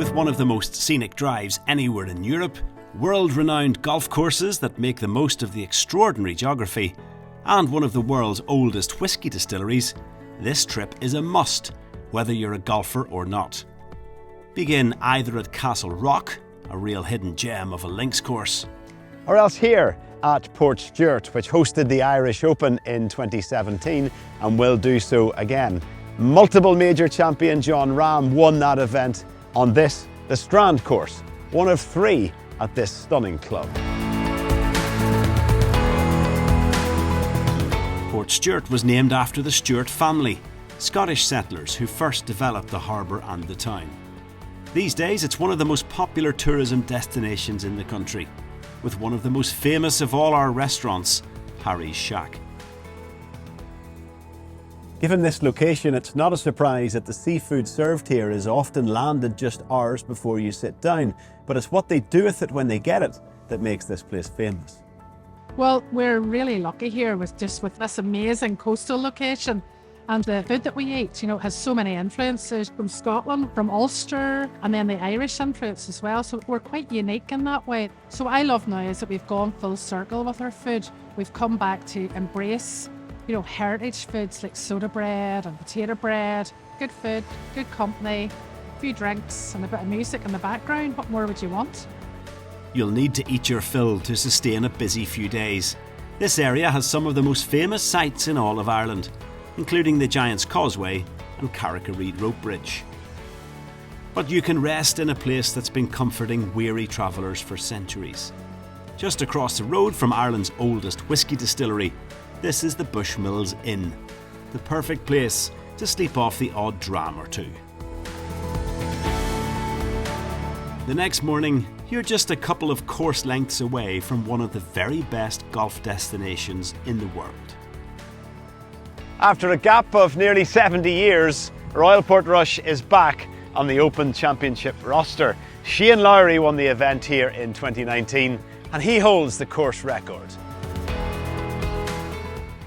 With one of the most scenic drives anywhere in Europe, world-renowned golf courses that make the most of the extraordinary geography, and one of the world's oldest whisky distilleries, this trip is a must, whether you're a golfer or not. Begin either at Castle Rock, a real hidden gem of a links course, or else here at Portstewart, which hosted the Irish Open in 2017 and will do so again. Multiple major champion John Ram won that event on this, the Strand course, one of 3 at this stunning club. Portstewart was named after the Stewart family, Scottish settlers who first developed the harbour and the town. These days it's one of the most popular tourism destinations in the country, with one of the most famous of all our restaurants, Harry's Shack. Given this location, it's not a surprise that the seafood served here is often landed just hours before you sit down, but it's what they do with it when they get it that makes this place famous. Well, we're really lucky here with this amazing coastal location, and the food that we eat, has so many influences from Scotland, from Ulster, and then the Irish influence as well, so we're quite unique in that way. So what I love now is that we've gone full circle with our food. We've come back to embrace heritage foods like soda bread and potato bread, good food, good company, a few drinks and a bit of music in the background. What more would you want? You'll need to eat your fill to sustain a busy few days. This area has some of the most famous sights in all of Ireland, including the Giant's Causeway and Carrick-a-Reed Rope Bridge. But you can rest in a place that's been comforting weary travellers for centuries. Just across the road from Ireland's oldest whisky distillery, this is the Bushmills Inn, the perfect place to sleep off the odd dram or two. The next morning, you're just a couple of course lengths away from one of the very best golf destinations in the world. After a gap of nearly 70 years, Royal Portrush is back on the Open Championship roster. Shane Lowry won the event here in 2019 and he holds the course record.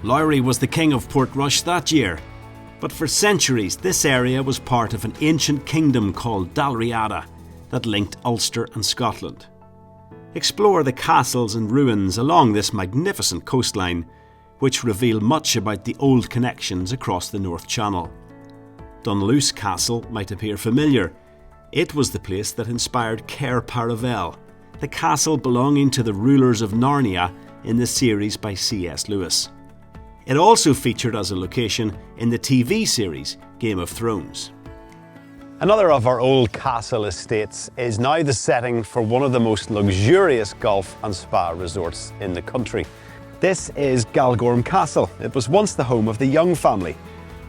Lowry was the king of Portrush that year, but for centuries this area was part of an ancient kingdom called Dalriada that linked Ulster and Scotland. Explore the castles and ruins along this magnificent coastline, which reveal much about the old connections across the North Channel. Dunluce Castle might appear familiar. It was the place that inspired Cair Paravel, the castle belonging to the rulers of Narnia in the series by C.S. Lewis. It also featured as a location in the TV series Game of Thrones. Another of our old castle estates is now the setting for one of the most luxurious golf and spa resorts in the country. This is Galgorm Castle. It was once the home of the Young family.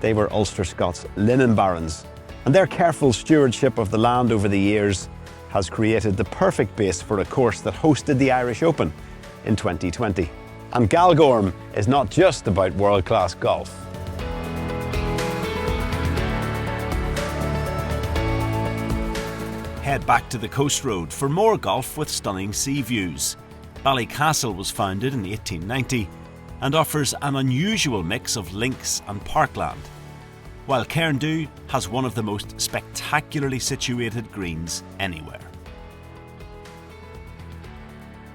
They were Ulster Scots linen barons, and their careful stewardship of the land over the years has created the perfect base for a course that hosted the Irish Open in 2020. And Galgorm is not just about world-class golf. Head back to the Coast Road for more golf with stunning sea views. Ballycastle was founded in 1890 and offers an unusual mix of links and parkland, while Cairndhu has one of the most spectacularly situated greens anywhere.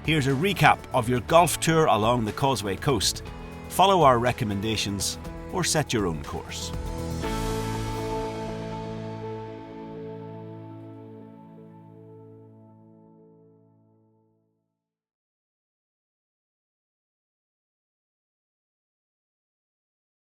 Here's a recap of your golf tour along the Causeway Coast. Follow our recommendations or set your own course.